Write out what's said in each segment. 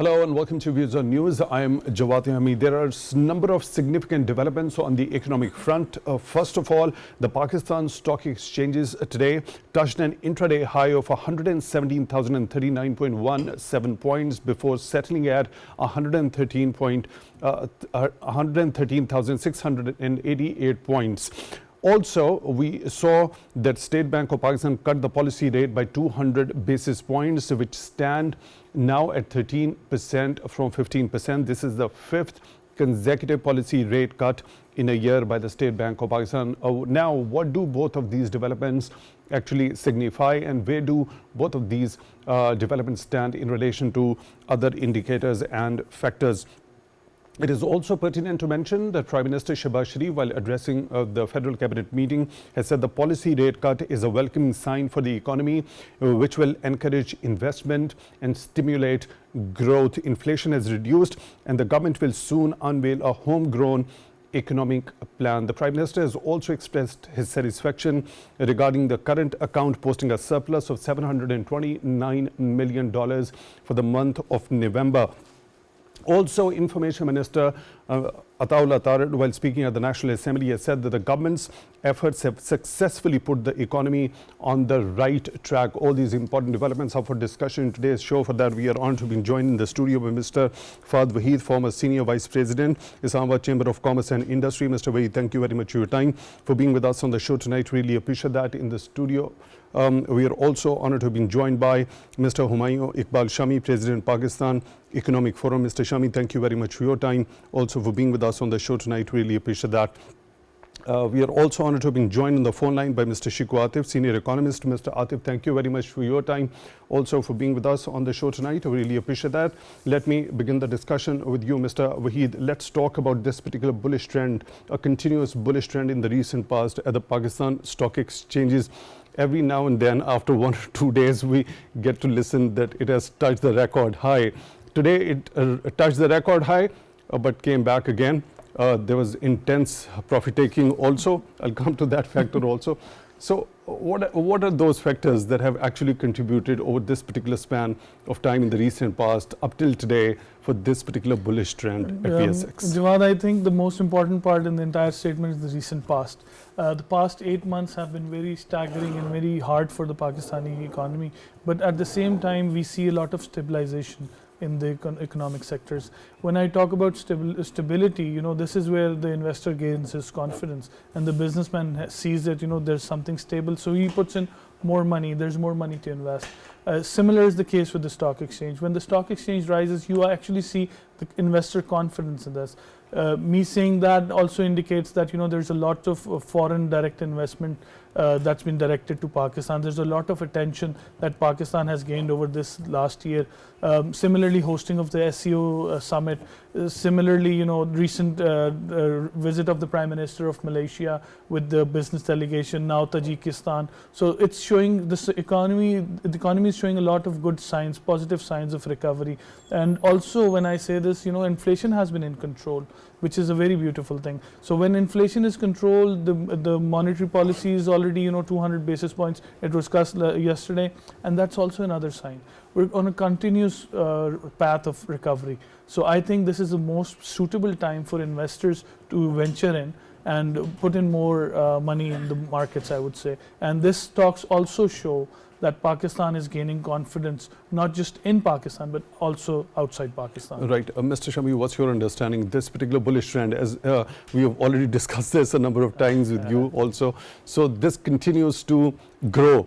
Hello and welcome to Views on News. I am Jawad. Tehami. There are a number of significant developments on the economic front. First of all, the Pakistan stock exchanges today touched an intraday high of 117,039.17 points before settling at 113,688 points. Also, we saw that State Bank of Pakistan cut the policy rate by 200 basis points, which stand now at 13% from 15%. This is the fifth consecutive policy rate cut in a year by the State Bank of Pakistan. Now, what do both of these developments actually signify, and where do both of these developments stand in relation to other indicators and factors? It is also pertinent to mention that Prime Minister Shehbaz Sharif, while addressing the Federal Cabinet meeting, has said the policy rate cut is a welcoming sign for the economy, which will encourage investment and stimulate growth. Inflation has reduced, and the government will soon unveil a homegrown economic plan. The Prime Minister has also expressed his satisfaction regarding the current account posting a surplus of $729 million for the month of November. Also, Information Minister Ataullah Tarid, while speaking at the National Assembly, has said that the government's efforts have successfully put the economy on the right track. All these important developments are for discussion in today's show. For that, we are honored to be joined in the studio by Mr. Faad Waheed, former Senior Vice President, Islamabad Chamber of Commerce and Industry. Mr. Waheed, thank you very much for your time, for being with us on the show tonight. Really appreciate that. In the studio, we are also honored to have been joined by Mr. Humayun Iqbal Shami, President, Pakistan Economic Forum. Mr. Shami, thank you very much for your time, also for being with us on the show tonight. Really appreciate that. We are also honored to have been joined on the phone line by Mr. Shikoh Atif, Senior Economist. Mr. Atif, thank you very much for your time, also for being with us on the show tonight. I really appreciate that. Let me begin the discussion with you, Mr. Waheed. Let's talk about this particular bullish trend, a continuous bullish trend in the recent past at the Pakistan stock exchanges. Every now and then, after 1 or 2 days, we get to listen that it has touched the record high. Today, it touched the record high, but came back again. There was intense profit taking also. I'll come to that factor also. So what are those factors that have actually contributed over this particular span of time in the recent past up till today for this particular bullish trend at PSX? Jawad, I think the most important part in the entire statement is the recent past. The past 8 months have been very staggering and very hard for the Pakistani economy. But at the same time, we see a lot of stabilization in the economic sectors. When I talk about stability, this is where the investor gains his confidence, and the businessman sees that, there's something stable, so he puts in more money, there's more money to invest. Similar is the case with the stock exchange. When the stock exchange rises, you actually see the investor confidence in this. Me saying that also indicates that there's a lot of foreign direct investment that's been directed to Pakistan. There's a lot of attention that Pakistan has gained over this last year. Similarly, hosting of the SEO summit. Similarly, recent visit of the Prime Minister of Malaysia with the business delegation, now Tajikistan. So it's showing the economy is showing a lot of good signs, positive signs of recovery. And also, when I say this, inflation has been in control, which is a very beautiful thing. So when inflation is controlled, the monetary policy is already 200 basis points. It was discussed yesterday, and that's also another sign. We're on a continuous path of recovery. So I think this is the most suitable time for investors to venture in and put in more money in the markets, I would say. And this talks also show that Pakistan is gaining confidence, not just in Pakistan, but also outside Pakistan. Right. Mr. Shami, what's your understanding? This particular bullish trend, as we have already discussed this a number of times with you also. So this continues to grow.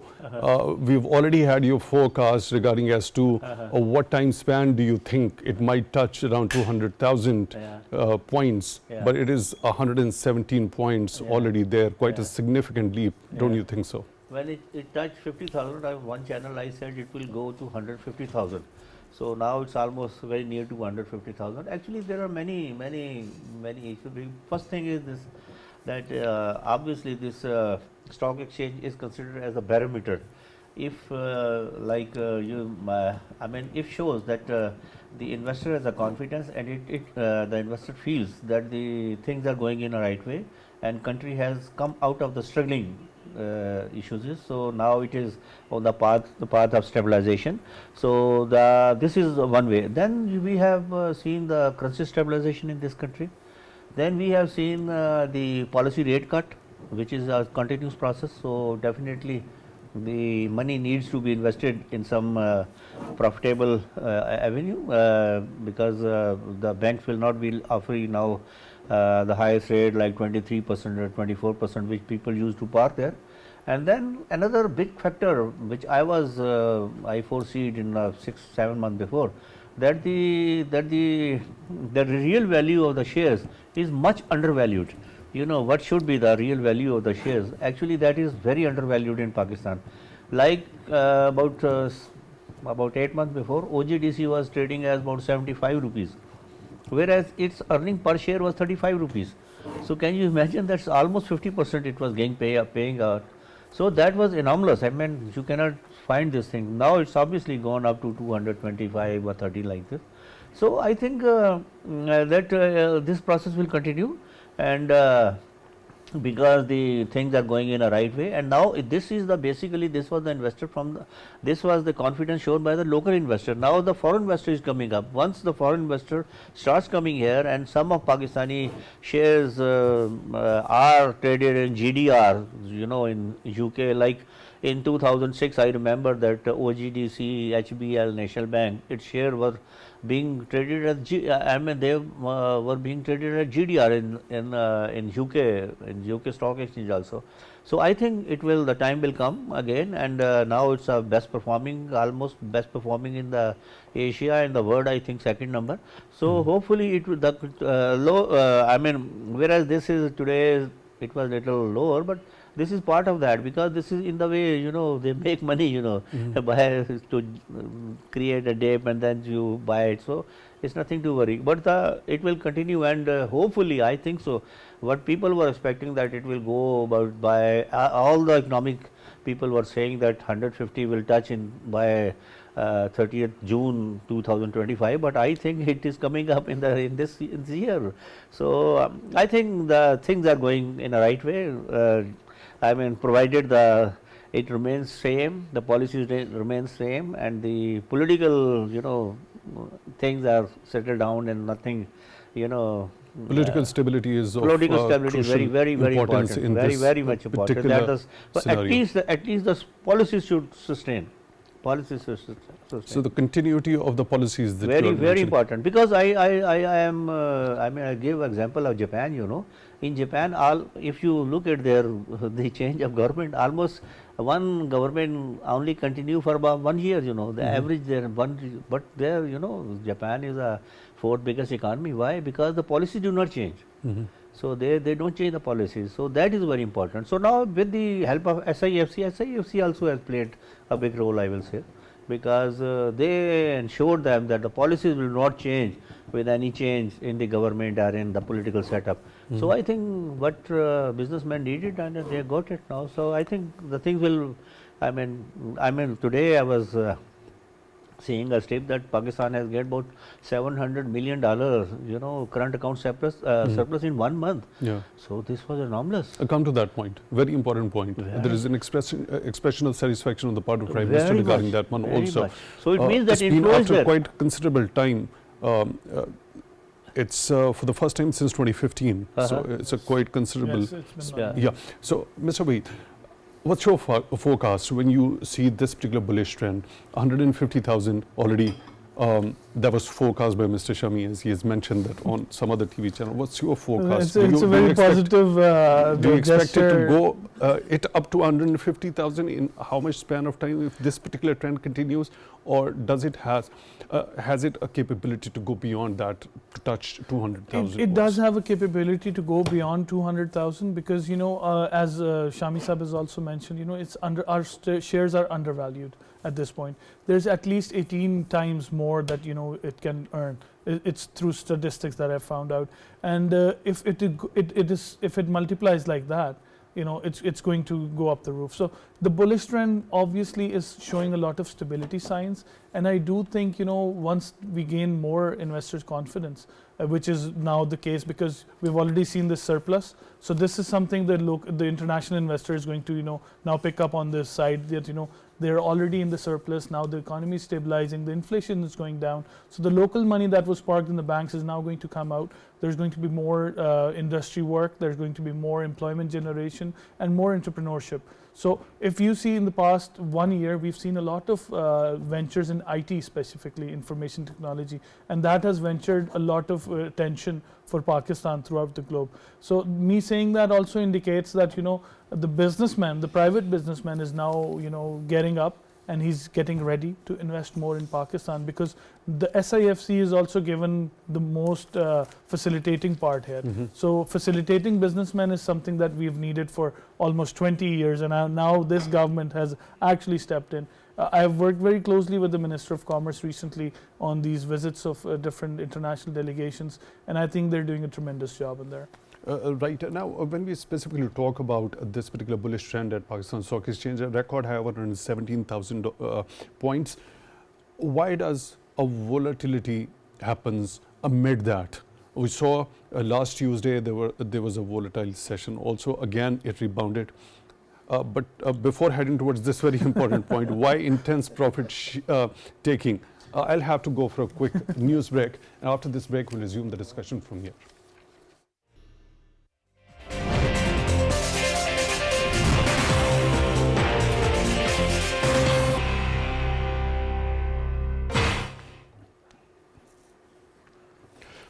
We've already had your forecast regarding as to what time span do you think it might touch around 200,000 points, but it is 117 points already there, quite a significant leap, don't you think so? When it touched 50,000, one channel I said it will go to 150,000. So now it's almost very near to 150,000. Actually, there are many issues. First thing is this, that obviously this stock exchange is considered as a barometer. If if shows that the investor has a confidence and the investor feels that the things are going in a right way and country has come out of the struggling issues is. So now it is on the path of stabilization. So this is one way. Then we have seen the currency stabilization in this country. Then we have seen the policy rate cut, which is a continuous process. So definitely the money needs to be invested in some profitable avenue, because the banks will not be offering now the highest rate like 23% or 24%, which people used to park there. And then another big factor which I foreseed in 6-7 months before, that the real value of the shares is much undervalued. You know what should be the real value of the shares? Actually, that is very undervalued in Pakistan. Like about 8 months before, OGDC was trading as about 75 rupees, whereas its earning per share was 35 rupees. So can you imagine, that's almost 50% it was paying out. So that was anomalous. I mean, you cannot find this thing. Now it's obviously gone up to 225 or 30 like this. So I think that this process will continue, and because the things are going in a right way. And now this is the basically this was the investor this was the confidence shown by the local investor. Now the foreign investor is coming up. Once the foreign investor starts coming here, and some of Pakistani shares are traded in GDR, you know, in UK, like in 2006 I remember that OGDC, HBL, National Bank, its share were being traded as they were being traded at GDR in UK stock exchange also. So I think the time will come again, and now it's a almost best performing in the Asia and the world, I think second number. So hopefully it will whereas this is today it was little lower, but this is part of that, because this is in the way, you know, they make money, you know, by to create a dip and then you buy it. So it's nothing to worry, but it will continue, and hopefully I think so. What people were expecting that it will go about by all the economic people were saying that 150 will touch by 30th June 2025, but I think it is coming up in this year. So I think the things are going in a right way. I mean, provided it remains same, the policies remain same, and the political, you know, things are settled down, and nothing, you know. Political stability is of very, very, very important. Very much important. But at least the policies should sustain. So the continuity of the policies that very important, because I am I give example of Japan. You know, in Japan, if you look at the change of government, almost one government only continue for about 1 year. You know, the average there but there, you know, Japan is a 4th biggest economy. Why? Because the policies do not change. So they don't change the policies. So that is very important. So now with the help of SIFC also has played a big role, I will say, because they ensured them that the policies will not change with any change in the government or in the political setup. So I think what businessmen needed, and they got it now. So I think the things will, I mean today I was seeing a step that Pakistan has get about $700 million, you know, current account surplus in 1 month. Yeah. So this was anomalous. I come to that point. Very important point. There is an expression of satisfaction on the part of Prime Minister regarding that one also. So it means that it's been after quite considerable time. It's for the first time since 2015. So it's a quite considerable. Yes, it's been yeah. So Mr. Waheed, what's your forecast when you see this particular bullish trend? 150,000 already. That was forecast by Mr. Shami, as he has mentioned that on some other TV channel. What's your forecast? It's a very positive do you expect it to go up to 150,000 in how much span of time if this particular trend continues, or does it has it a capability to go beyond that to touch 200,000? It does have a capability to go beyond 200,000, because, you know, as Shami Sahib has also mentioned, you know, it's our shares are undervalued at this point. There's at least 18 times more that, you know, it can earn. It's through statistics that I've found out, and if it multiplies like that, it's going to go up the roof. So the bullish trend obviously is showing a lot of stability signs, and I do think once we gain more investors' confidence, which is now the case because we've already seen this surplus. So this is something that the international investor is going to now pick up on this side that they're already in the surplus. Now the economy is stabilizing, the inflation is going down. So the local money that was parked in the banks is now going to come out. There's going to be more industry work, there's going to be more employment generation and more entrepreneurship. So if you see in the past 1 year, we've seen a lot of ventures in IT, specifically information technology, and that has ventured a lot of attention for Pakistan throughout the globe. So me saying that also indicates that the businessman, the private businessman is now getting up and he's getting ready to invest more in Pakistan, because the SIFC is also given the most facilitating part here. So facilitating businessmen is something that we've needed for almost 20 years, and now this government has actually stepped in. I have worked very closely with the Minister of Commerce recently on these visits of different international delegations, and I think they're doing a tremendous job in there. Right. Now, when we specifically talk about this particular bullish trend at Pakistan Stock Exchange, a record high of 117,000 points, why does a volatility happens amid that? We saw last Tuesday there was a volatile session. Also, again, it rebounded. But before heading towards this very important point, why intense profit taking? I'll have to go for a quick news break, and after this break, we'll resume the discussion from here.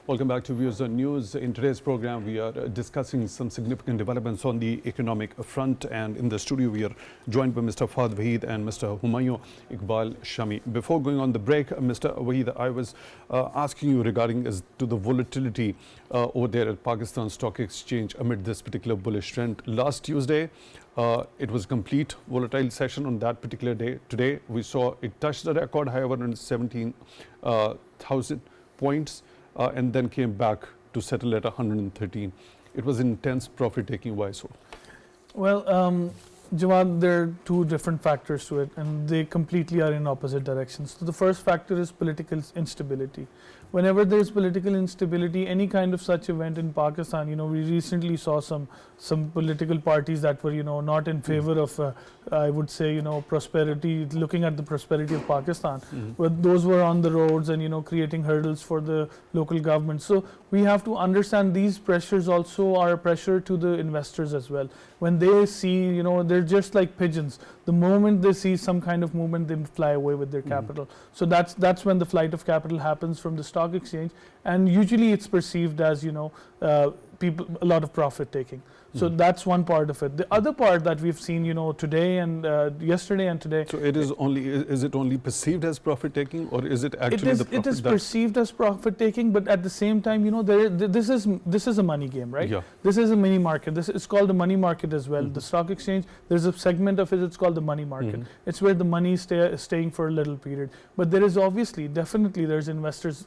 Welcome back to Views on News. In today's program, we are discussing some significant developments on the economic front, and in the studio we are joined by Mr. Faad Waheed and Mr. Humayun, Iqbal, Shami. Before going on the break, Mr. Waheed, I was asking you regarding to the volatility over there at Pakistan Stock Exchange amid this particular bullish trend. Last Tuesday, it was a complete volatile session on that particular day. Today, we saw it touched the record high of 117,000 points. And then came back to settle at 113. It was intense profit taking. Why so? Well, Jawad, there are two different factors to it, and they completely are in opposite directions. So the first factor is political instability. Whenever there is political instability, any kind of such event in Pakistan, we recently saw some political parties that were, not in favor of, I would say, prosperity, looking at the prosperity of Pakistan. But those were on the roads and, creating hurdles for the local government. So we have to understand these pressures also are a pressure to the investors as well. When they see, they're just like pigeons. The moment they see some kind of movement, they fly away with their capital. So that's when the flight of capital happens from the stock exchange, and usually it's perceived as a lot of profit taking. So that's one part of it. The other part that we've seen, today and yesterday and today. So is it only perceived as profit taking, or is it actually the profit? It is perceived as profit taking, but at the same time, this is a money game, right? Yeah. This is a mini market. It's called the money market as well. The stock exchange, there's a segment of it. It's called the money market. It's where the money is staying for a little period. But there is definitely, there's investors'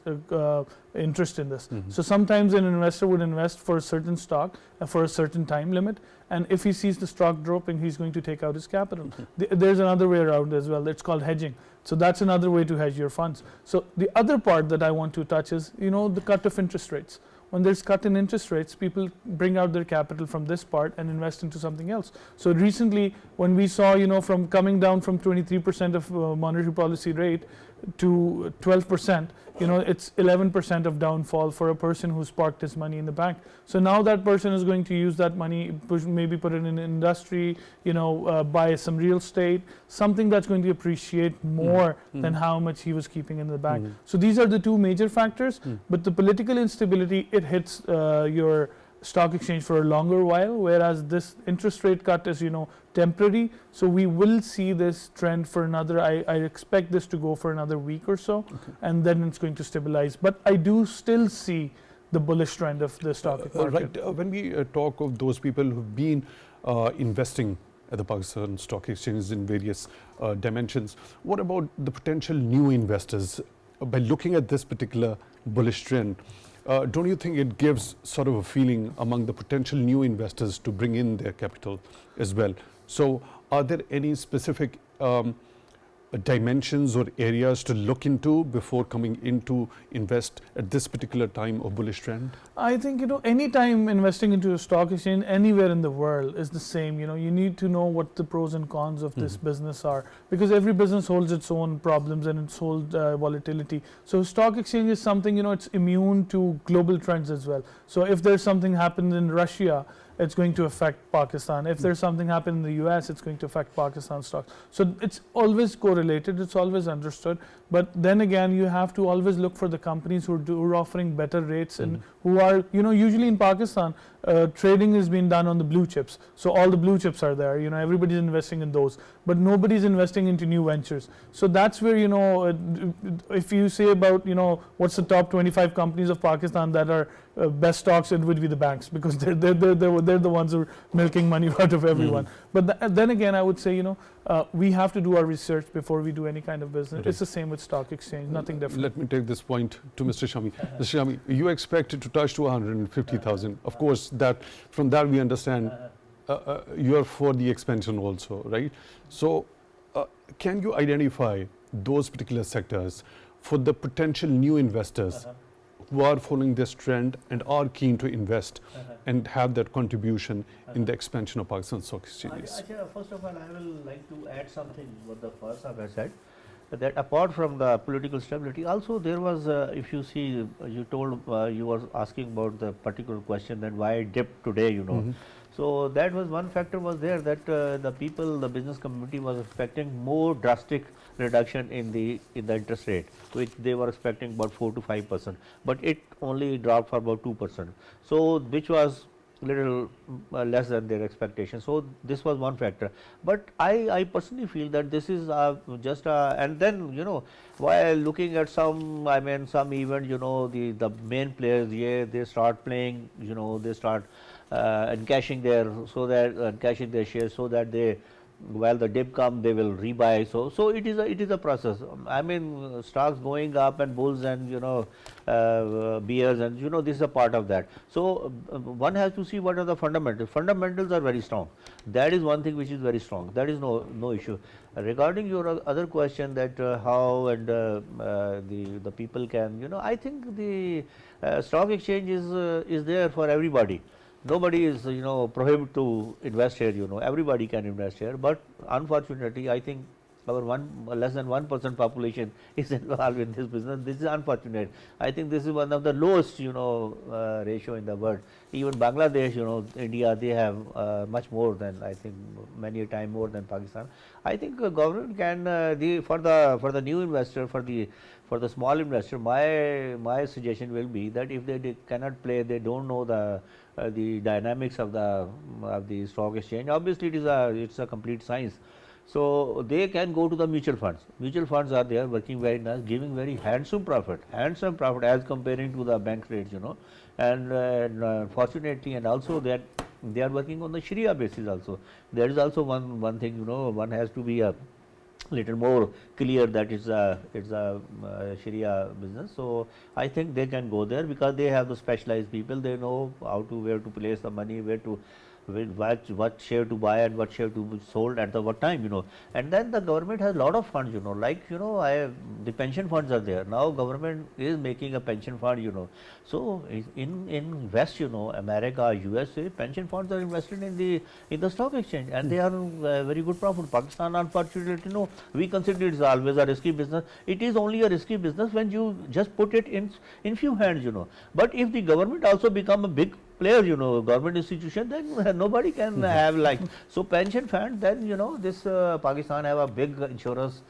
interest in this. So sometimes an investor would invest for a certain stock for a certain time limit, and if he sees the stock dropping, he's going to take out his capital. There's another way around as well. It's called hedging. So that's another way to hedge your funds. So the other part that I want to touch is, the cut of interest rates. When there's cut in interest rates, people bring out their capital from this part and invest into something else. So recently, when we saw, from coming down from 23% of monetary policy rate to 12%, it's 11% of downfall for a person who's parked his money in the bank. So now that person is going to use that money, maybe put it in industry, buy some real estate, something that's going to appreciate more than how much he was keeping in the bank. So these are the two major factors, but the political instability, it hits your stock exchange for a longer while, whereas this interest rate cut is temporary. So we will see this trend for another, I expect this to go for another week or so, and then it's going to stabilize. But I do still see the bullish trend of the stock market. Right. When we talk of those people who've been investing at the Pakistan Stock Exchange in various dimensions, what about the potential new investors? By looking at this particular bullish trend, don't you think it gives sort of a feeling among the potential new investors to bring in their capital as well? So are there any specific dimensions or areas to look into before coming in to invest at this particular time of bullish trend? I think, any time investing into a stock exchange anywhere in the world is the same. You need to know what the pros and cons of this business are, because every business holds its own problems and its own volatility. So stock exchange is something, it's immune to global trends as well. So if there's something happens in Russia, it's going to affect Pakistan. If there's something happen in the US, it's going to affect Pakistan stocks. So it's always correlated, it's always understood. But then again, you have to always look for the companies who are offering better rates and who are, usually in Pakistan, trading is being done on the blue chips. So all the blue chips are there, everybody's investing in those, but nobody's investing into new ventures. So that's where, if you say about, what's the top 25 companies of Pakistan that are best stocks, it would be the banks, because they're the ones who are milking money out of everyone. But then again, I would say, we have to do our research before we do any kind of business. It's the same with stock exchange, nothing different. Let me take this point to Mr. Shami. Mr. Shami, you expect it to touch to 150,000. Of course, that from that we understand you are for the expansion also, right? So can you identify those particular sectors for the potential new investors who are following this trend and are keen to invest and have that contribution in the expansion of Pakistan stock exchanges? First of all, I will like to add something what the first have said, that apart from the political stability, also there was, if you see, you told, you were asking about the particular question that why it dipped today, So that was one factor was there, that the people, the business community was expecting more drastic reduction in the interest rate, which they were expecting about 4 to 5%, but it only dropped for about 2%. So which was little less than their expectation. So this was one factor. But I personally feel that this is just and then while looking at some some event, the main players, they start playing, they start encashing their shares, so that they, while the dip come, they will rebuy. So it is a process. Stocks going up and bulls and bears, and this is a part of that. So one has to see what are the fundamentals. Fundamentals are very strong. That is one thing which is very strong. That is no issue. Regarding your other question, that how and the people can, I think the stock exchange is there for everybody. Nobody is prohibited to invest here. Everybody can invest here, but unfortunately, I think our less than 1% population is involved in this business. This is unfortunate. I think this is one of the lowest ratio in the world. Even Bangladesh, India, they have much more than, I think, many a time more than Pakistan. I think government can for the new investor, for the small investor, my suggestion will be that if they cannot play, they don't know the dynamics of the stock exchange. Obviously, it's a complete science. So they can go to the mutual funds. Mutual funds are there, working very nice, giving very handsome profit as comparing to the bank rates, and fortunately, and also that they are working on the Sharia basis also. There is also one thing, one has to be a little more clear that it's a Sharia business. So I think they can go there, because they have the specialized people. They know where to place the money, what share to buy and what share to be sold at what time, and then the government has a lot of funds, like the pension funds are there now. Government is making a pension fund, so in West, America, USA, pension funds are invested in the stock exchange, and they are very good profit. Pakistan, unfortunately, we consider it is always a risky business. It is only a risky business when you just put it in few hands, but if the government also become a big player, government institution, then nobody can have so pension fund. Then this Pakistan have a big insurance,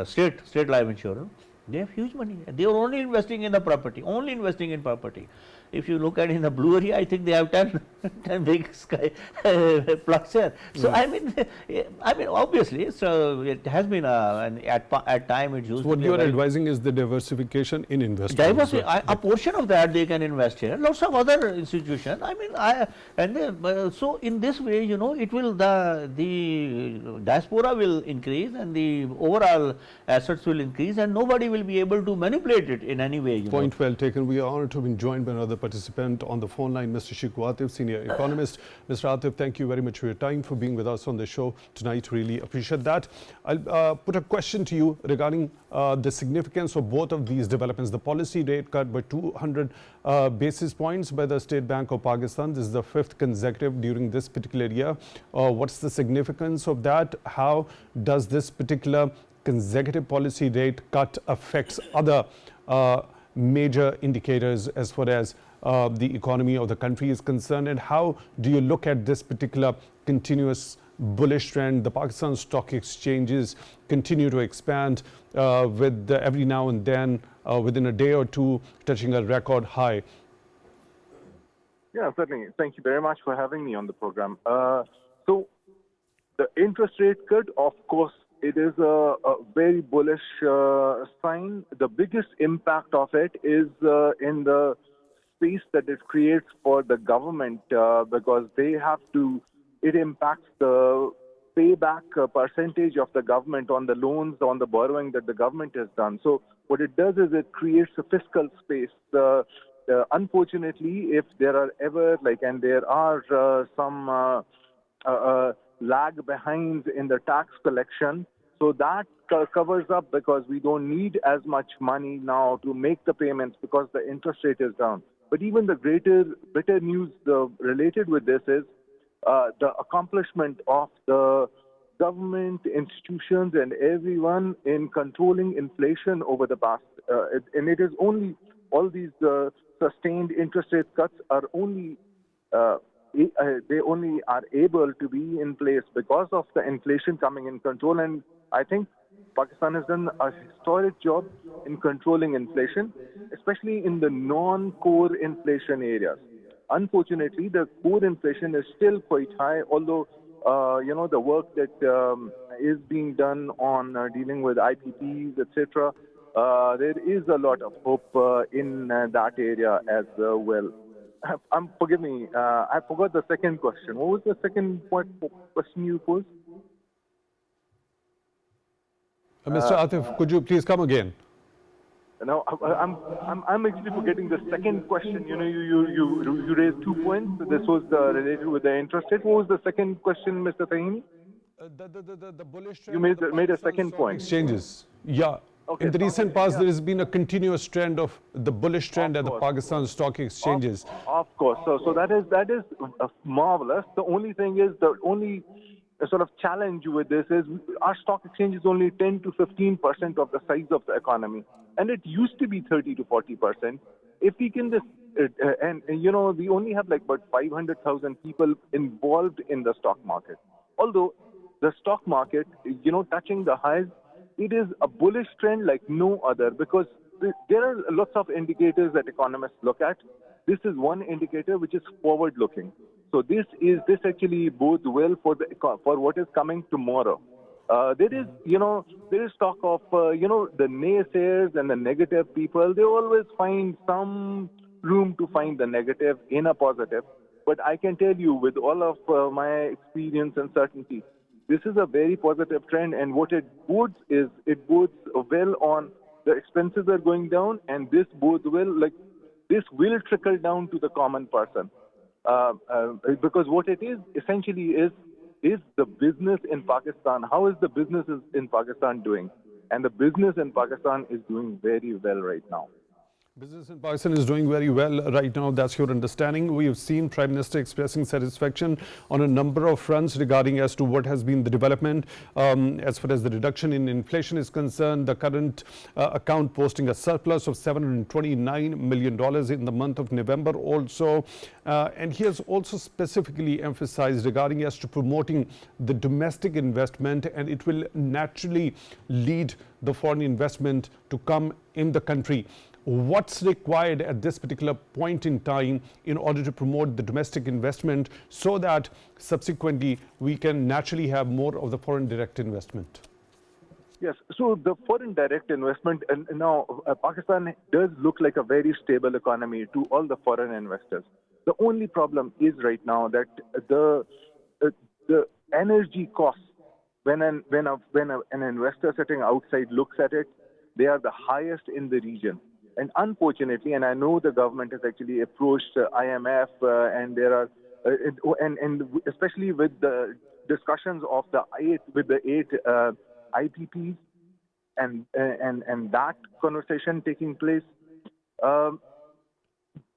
state life insurance. They have huge money. They are only investing in the property. If you look at in the Blue area, I think they have 10 big sky plugs here. So obviously, so it has been at time it used. So what you are advising is the diversification in investment. Diversity, a portion of that they can invest here. Lots of other institutions. So in this way, it will the diaspora will increase, and the overall assets will increase, and nobody will be able to manipulate it in any way. Point well taken. We are honored to have been joined by another participant on the phone line, Mr. Shikoh Atif, senior economist. Mr. Atif, thank you very much for your time, for being with us on the show tonight. Really appreciate that. I'll put a question to you regarding the significance of both of these developments. The policy rate cut by 200 basis points by the State Bank of Pakistan. This is the 5th consecutive during this particular year. What's the significance of that? How does this particular consecutive policy rate cut affects other major indicators as far as the economy of the country is concerned? And how do you look at this particular continuous bullish trend? The Pakistan stock exchanges continue to expand with every now and then, within a day or two, touching a record high. Yeah, certainly. Thank you very much for having me on the program. So the interest rate cut, of course, it is a very bullish sign. The biggest impact of it is in the space that it creates for the government because they have to, it impacts the payback percentage of the government on the loans, on the borrowing that the government has done. So what it does is it creates a fiscal space. Unfortunately, if there are ever, and there are some lag behind in the tax collection, so that covers up because we don't need as much money now to make the payments because the interest rate is down. But even the better news related with this is the accomplishment of the government, institutions, and everyone in controlling inflation over the past. And it is only all these sustained interest rate cuts are only they only are able to be in place because of the inflation coming in control. And I think Pakistan has done a historic job in controlling inflation, especially in the non-core inflation areas. Unfortunately, the core inflation is still quite high, although the work that is being done on dealing with IPPs, etc. There is a lot of hope in that area as well. Forgive me, I forgot the second question. What was the second question you posed? Mr. Atif, could you please come again? No, I'm actually forgetting the second question. You raised 2 points. This was related with the interest rate. What was the second question, Mr. Tehami? The bullish trend. You made a second point. Exchanges. Yeah. Okay, in the recent past, yeah. there has been a continuous trend of the bullish trend at the Pakistan stock exchanges. Of course. So that is marvelous. The only thing is, the only sort of challenge with this is our stock exchange is only 10 to 15% of the size of the economy. And it used to be 30 to 40%. If we can just, we only have about 500,000 people involved in the stock market. Although the stock market, touching the highs, it is a bullish trend like no other because there are lots of indicators that economists look at. This is one indicator which is forward-looking. So this actually bodes well for what is coming tomorrow. There is talk of the naysayers and the negative people. They always find some room to find the negative in a positive. But I can tell you, with all of my experience and certainty, this is a very positive trend, and what it bodes is it bodes well on the expenses are going down, and this bodes well, this will trickle down to the common person. Because what it is essentially is the business in Pakistan. How is the business in Pakistan doing? And the business in Pakistan is doing very well right now. Business in Pakistan is doing very well right now. That's your understanding. We have seen Prime Minister expressing satisfaction on a number of fronts regarding as to what has been the development as far as the reduction in inflation is concerned. The current account posting a surplus of $729 million in the month of November also. And he has also specifically emphasized regarding as to promoting the domestic investment, and it will naturally lead the foreign investment to come in the country. What's required at this particular point in time in order to promote the domestic investment so that subsequently we can naturally have more of the foreign direct investment? Yes, so the foreign direct investment, and now Pakistan does look like a very stable economy to all the foreign investors. The only problem is right now that the energy costs, when an investor sitting outside looks at it, they are the highest in the region. And unfortunately, and I know the government has actually approached IMF, and there are, and especially with the discussions of the eight IPPs, and that conversation taking place. Um,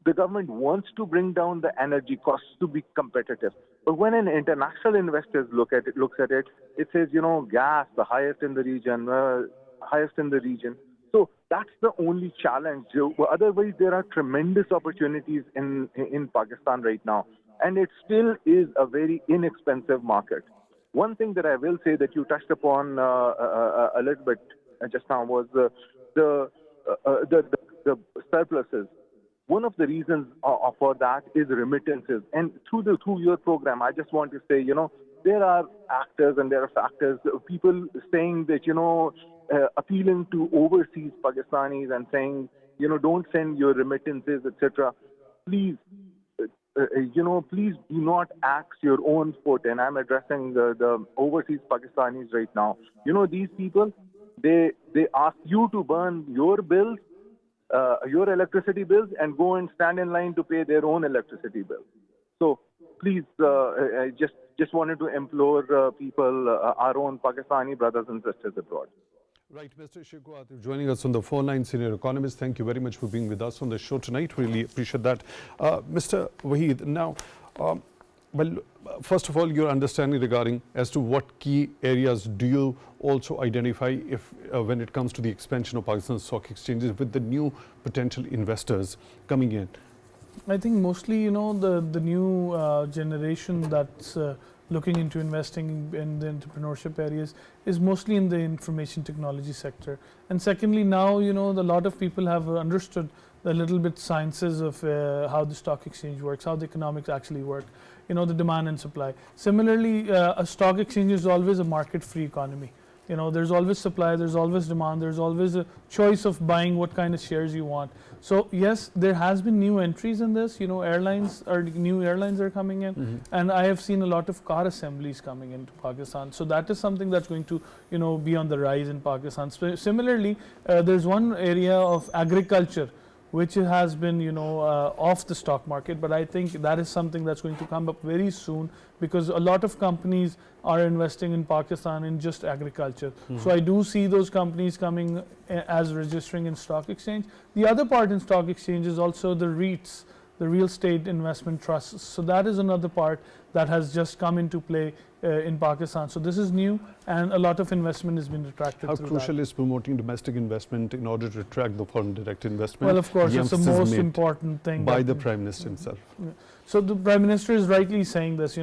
the government wants to bring down the energy costs to be competitive. But when an international investor looks at it, it says, gas, the highest in the region. So that's the only challenge. Otherwise, there are tremendous opportunities in Pakistan right now. And it still is a very inexpensive market. One thing that I will say that you touched upon a little bit just now was the surpluses. One of the reasons for that is remittances. And through your program, I just want to say, there are actors and there are factors, people saying that, appealing to overseas Pakistanis and saying, don't send your remittances, etc. Please, please do not axe your own foot. And I'm addressing the overseas Pakistanis right now. These people, they ask you to burn your bills, your electricity bills, and go and stand in line to pay their own electricity bills. So please, I just wanted to implore people, our own Pakistani brothers and sisters abroad. Right, Mr. Shikoh Atif joining us on the phone line, senior economist. Thank you very much for being with us on the show tonight. Really appreciate that. Mr. Waheed, now, first of all, your understanding regarding as to what key areas do you also identify if when it comes to the expansion of Pakistan stock exchanges with the new potential investors coming in? I think mostly, the new generation that's looking into investing in the entrepreneurship areas is mostly in the information technology sector. And secondly, now, a lot of people have understood the little bit sciences of how the stock exchange works, how the economics actually work, the demand and supply. Similarly, a stock exchange is always a market-free economy. There's always supply, there's always demand, there's always a choice of buying what kind of shares you want. So yes, there has been new entries in this. New airlines are coming in, and I have seen a lot of car assemblies coming into Pakistan. So that is something that's going to be on the rise in Pakistan. Similarly, there's one area of agriculture which has been off the stock market, but I think that is something that's going to come up very soon, because a lot of companies are investing in Pakistan in just agriculture. So I do see those companies coming as registering in stock exchange. The other part in stock exchange is also the REITs, the real estate investment trusts. So that is another part that has just come into play in Pakistan. So this is new, and a lot of investment has been attracted. How through crucial that. is promoting domestic investment in order to attract the foreign direct investment? Well, of course, it's the most made important thing by the Prime Minister himself. So the Prime Minister is rightly saying this,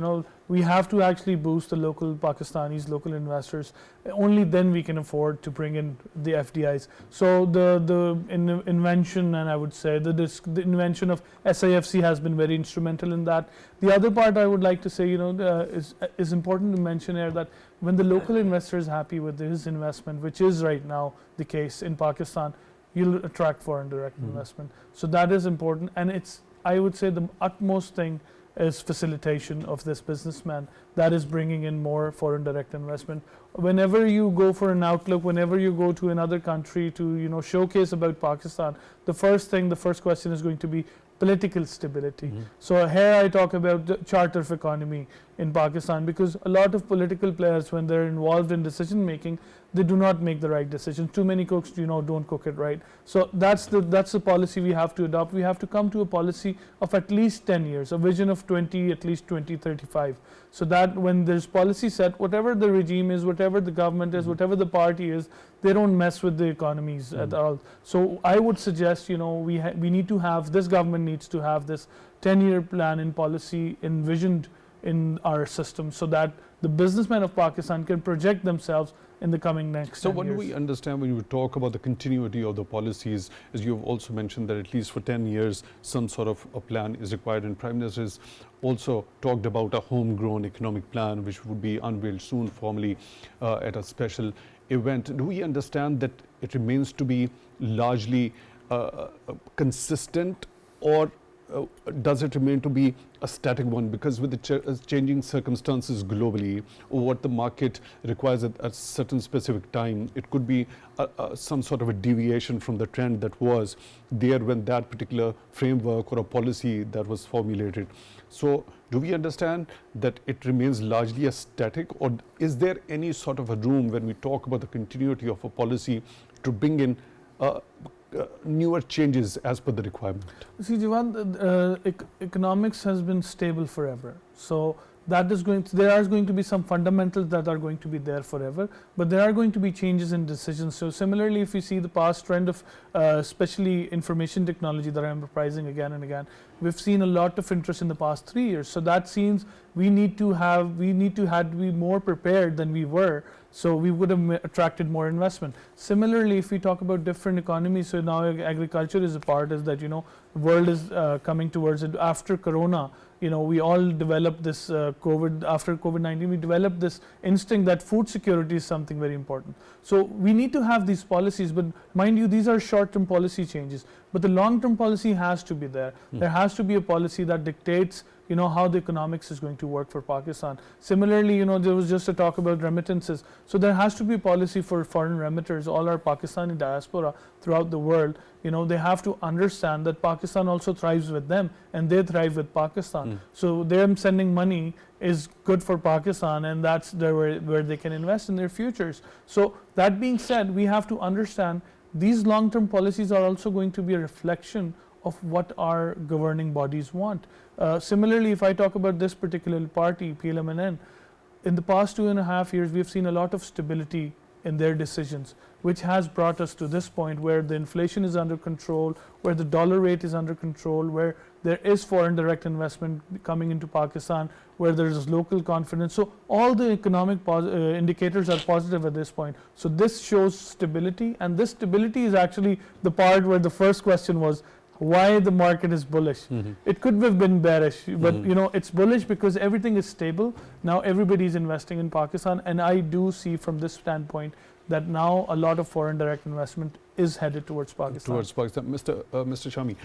we have to actually boost the local Pakistanis, local investors. Only then we can afford to bring in the FDIs. So the invention, and I would say the invention of SIFC has been very instrumental in that. The other part I would like to say, is important to mention here that when the local investor is happy with his investment, which is right now the case in Pakistan, you'll attract foreign direct investment. So that is important, and I would say the utmost thing is facilitation of this businessman that is bringing in more foreign direct investment. Whenever you go for an outlook, whenever you go to another country to showcase about Pakistan, the first question is going to be political stability. So here I talk about the charter of economy in Pakistan, because a lot of political players, when they're involved in decision making, they do not make the right decision. Too many cooks don't cook it right. So that's the policy we have to adopt. We have to come to a policy of at least 10 years, a vision of at least 2035. So that when there's policy set, whatever the regime is, whatever the government is, whatever the party is, they don't mess with the economies at all. So I would suggest, we need to have, this government needs to have this 10-year plan in policy envisioned in our system, so that the businessmen of Pakistan can project themselves in the coming next 10 years. So what do we understand when you talk about the continuity of the policies, as you've also mentioned that at least for 10 years some sort of a plan is required, and Prime Minister has also talked about a homegrown economic plan which would be unveiled soon formally at a special event. Do we understand that it remains to be largely consistent, or does it remain to be a static one? Because with the changing circumstances globally, or what the market requires at a certain specific time, it could be some sort of a deviation from the trend that was there when that particular framework or a policy that was formulated. So do we understand that it remains largely a static, or is there any sort of a room when we talk about the continuity of a policy to bring in newer changes as per the requirement? See, Jawad, economics has been stable forever. So that is there are going to be some fundamentals that are going to be there forever, but there are going to be changes in decisions. So similarly, if you see the past trend of especially information technology that I'm reprising again and again, we've seen a lot of interest in the past 3 years. So that seems we need to be more prepared than we were. So we would have attracted more investment. Similarly, if we talk about different economies, so now agriculture is a part, is that, the world is coming towards it. After Corona, we all developed this after COVID-19, we developed this instinct that food security is something very important. So we need to have these policies, but mind you, these are short-term policy changes. But the long-term policy has to be there. There has to be a policy that dictates how the economics is going to work for Pakistan. Similarly, there was just a talk about remittances. So there has to be policy for foreign remitters, all our Pakistani diaspora throughout the world. They have to understand that Pakistan also thrives with them and they thrive with Pakistan. So them sending money is good for Pakistan, and that's where they can invest in their futures. So that being said, we have to understand these long-term policies are also going to be a reflection of what our governing bodies want. Similarly, if I talk about this particular party, PLMNN, in the past 2.5 years, we've seen a lot of stability in their decisions, which has brought us to this point where the inflation is under control, where the dollar rate is under control, where there is foreign direct investment coming into Pakistan, where there is local confidence. So all the economic indicators are positive at this point. So this shows stability, and this stability is actually the part where the first question was, why the market is bullish. It could have been bearish, but it's bullish because everything is stable. Now everybody is investing in Pakistan, and I do see from this standpoint that now a lot of foreign direct investment is headed towards Pakistan. Mr. Shami,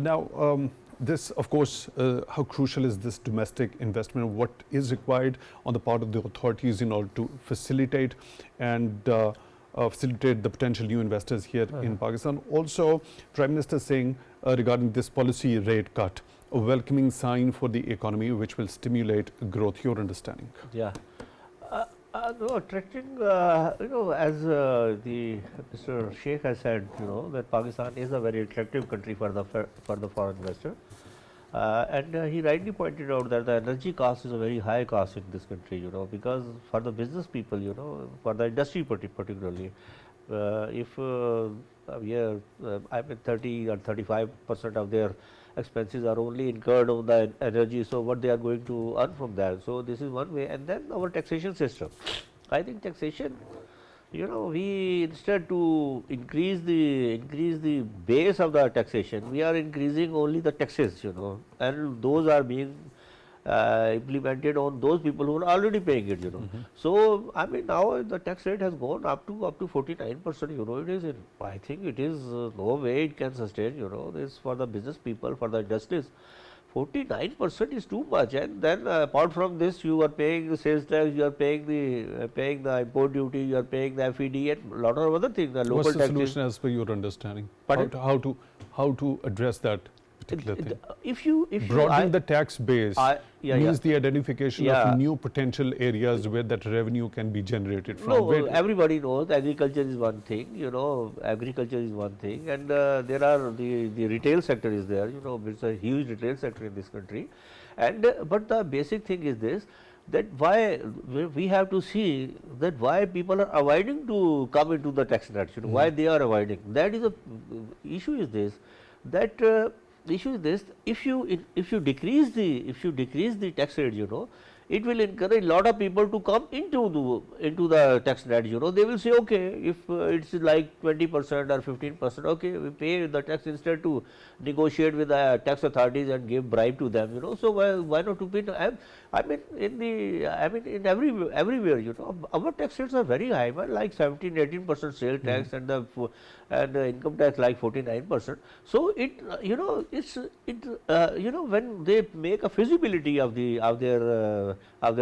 now this, of course, how crucial is this domestic investment? What is required on the part of the authorities in order to facilitate the potential new investors here in Pakistan? Also, Prime Minister saying regarding this policy rate cut, a welcoming sign for the economy which will stimulate growth. Your understanding? Yeah. No, attracting, as the Mr. Sheikh has said, that Pakistan is a very attractive country for the foreign investor. And he rightly pointed out that the energy cost is a very high cost in this country, because for the business people, for the industry particularly, if 30 or 35% of their expenses are only incurred on the energy, so what they are going to earn from that? So this is one way. And then our taxation system. I think taxation, we instead to increase the base of the taxation, we are increasing only the taxes, and those are being implemented on those people who are already paying it, So I mean, now the tax rate has gone up to 49%, it is I think it is no way it can sustain, this for the business people, for the industries. 49% is too much, and then apart from this, you are paying the sales tax, you are paying the import duty, you are paying the FED, and a lot of other things. The local What's the taxes. solution as per your understanding? Pardon? How to address that particular thing? If you broadening the tax base means the identification Yeah. of new potential areas where that revenue can be generated from. No, everybody knows agriculture is one thing, agriculture is one thing, and there are the retail sector is there, it's a huge retail sector in this country, and but the basic thing is this, that why we have to see that why people are avoiding to come into the tax nets, why they are avoiding. That is the issue is this, that issue is this, if you decrease the tax rate, it will encourage a lot of people to come into the tax net. They will say, okay, if it's like 20% or 15%, okay, we pay the tax instead to negotiate with the tax authorities and give bribe to them. So why not to pay? I mean, in everywhere, our tax rates are very high, like 17-18% sale tax and the income tax like 49%. So when they make a feasibility of their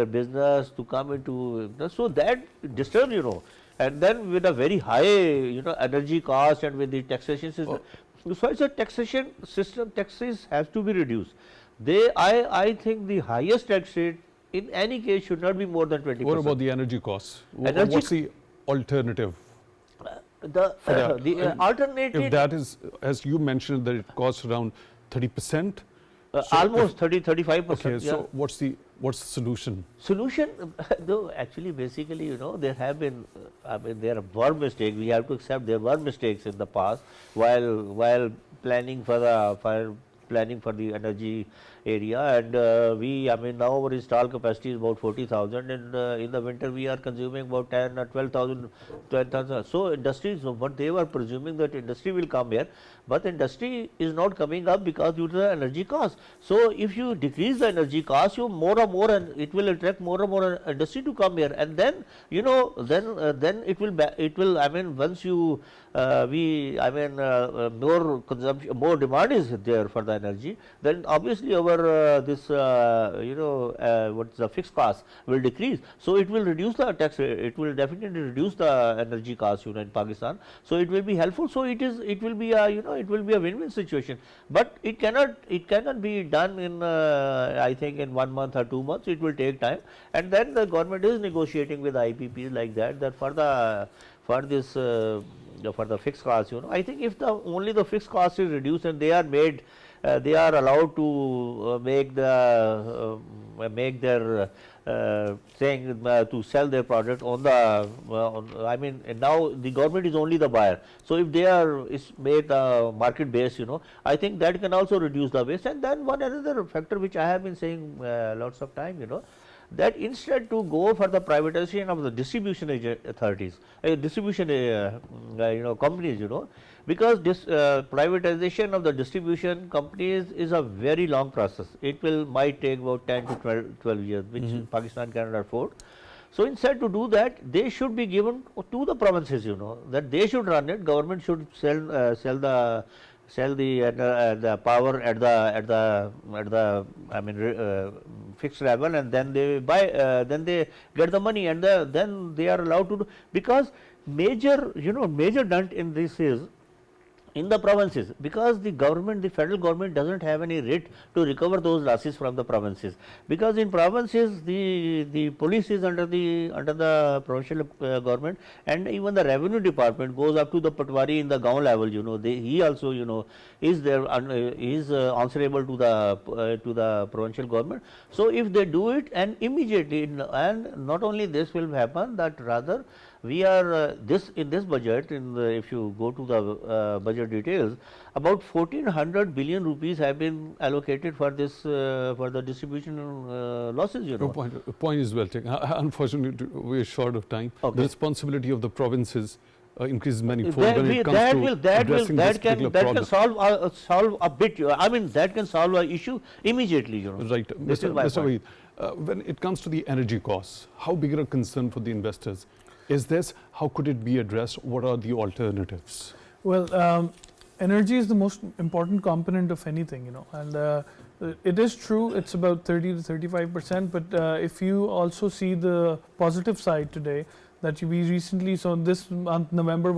business to come into, so that disturbs, and then with a very high energy cost and with the taxation system. So it's a taxation system, taxes have to be reduced. I think the highest tax rate in any case should not be more than 20%. What about the energy costs? Energy What's the alternative? The alternative, If that is, as you mentioned, that it costs around 30%. almost 30-35%. Okay, so what's the solution? Solution, though actually basically there have been, there were mistakes, we have to accept there were mistakes in the past while planning for the energy area, and now our installed capacity is about 40,000, and in the winter we are consuming about 10 or 12,000. So industries, what they were presuming that industry will come here, but industry is not coming up because due to the energy cost. So if you decrease the energy cost, you more and more, and it will attract more and more industry to come here, and then then it will once you more consumption, more demand is there for the energy, then obviously our what's the fixed cost will decrease. So it will reduce the tax rate, it will definitely reduce the energy cost in Pakistan. So it will be helpful. So it will be a win-win situation. But it cannot be done in I think in 1 month or 2 months. It will take time, and then the government is negotiating with IPPs like that for the fixed cost. I think if only the fixed cost is reduced and they are allowed to make their saying to sell their product on the now the government is only the buyer. So if they are made market based, I think that can also reduce the waste. And then one another factor which I have been saying lots of time, that instead to go for the privatization of the distribution authorities, distribution companies, because this privatization of the distribution companies is a very long process. It might take about 10 to 12 years, which Pakistan cannot afford. So instead to do that, they should be given to the provinces, that they should run it. Government should sell the power at the fixed level, and then they buy, then they get the money, and then they are allowed to do, because major dent in this is in the provinces, because the federal government doesn't have any writ to recover those losses from the provinces, because in provinces the police is under the provincial government, and even the revenue department goes up to the patwari in the gaon level. He also is there, is answerable to the provincial government. So if they do it, and immediately, and not only this will happen, that rather we are in this budget, if you go to the budget details, about 1400 billion rupees have been allocated for this for the distribution losses. Your point is well taken. Unfortunately, we are short of time. Okay. The responsibility of the provinces increases manifold That when it comes to addressing this particular problem. can solve a bit. That can solve an issue immediately. Right, This is my Mr. point. Waheed, when it comes to the energy costs, how big a concern for the investors is this? How could it be addressed? What are the alternatives? Well, energy is the most important component of anything, and it is true it's about 30 to 35%, but if you also see the positive side today, that we recently, so this month, November,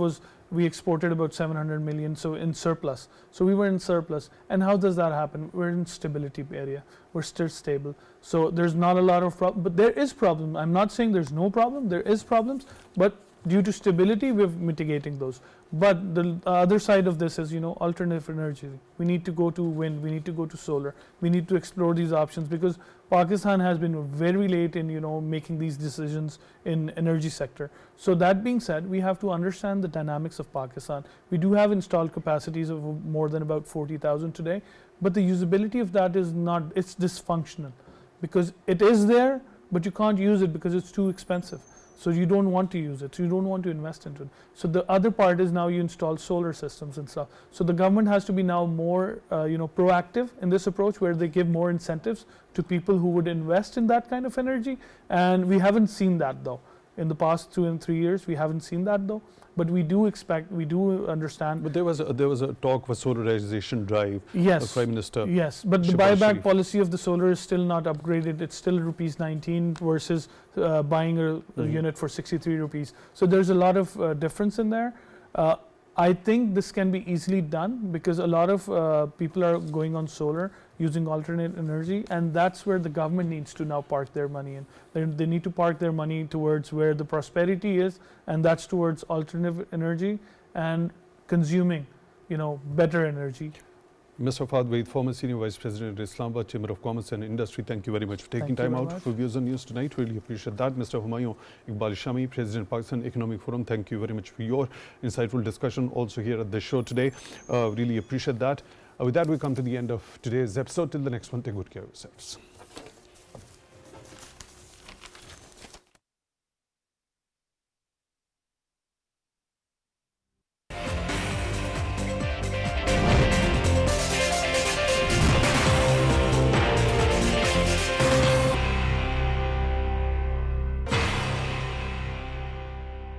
we exported about 700 million, so in surplus. So we were in surplus. And how does that happen? We're in stability area. We're still stable. So there's not a lot of problem, but there is problem. I'm not saying there's no problem. There is problems, but due to stability, we're mitigating those. But the other side of this is, alternative energy. We need to go to wind. We need to go to solar. We need to explore these options, because Pakistan has been very late in, making these decisions in energy sector. So that being said, we have to understand the dynamics of Pakistan. We do have installed capacities of more than about 40,000 today, but the usability of that is not, it's dysfunctional, because it is there, but you can't use it because it's too expensive. So you don't want to use it, so you don't want to invest into it. So the other part is now you install solar systems and stuff. So the government has to be now more proactive in this approach, where they give more incentives to people who would invest in that kind of energy. And we haven't seen that though. In the past 2 and 3 years, we haven't seen that though. But we do expect, we do understand. But there was a talk of a solarization drive. Yes. The Prime Minister. Yes, but the Shehbaz buyback Sharif. policy of the solar is still not upgraded. It's still rupees 19 versus buying a unit for 63 rupees. So there's a lot of difference in there. I think this can be easily done because a lot of people are going on solar using alternate energy, and that's where the government needs to now park their money in. They need to park their money towards where the prosperity is, and that's towards alternative energy and consuming, better energy. Mr. Faad Waheed, former Senior Vice President at Islamabad Chamber of Commerce and Industry, thank you very much for taking time out for Views on News tonight. Really appreciate that. Mr. Humayun, Iqbal, Shami, President Pakistan Economic Forum, thank you very much for your insightful discussion also here at the show today. Really appreciate that. With that, we come to the end of today's episode. Till the next one, take good care of yourselves.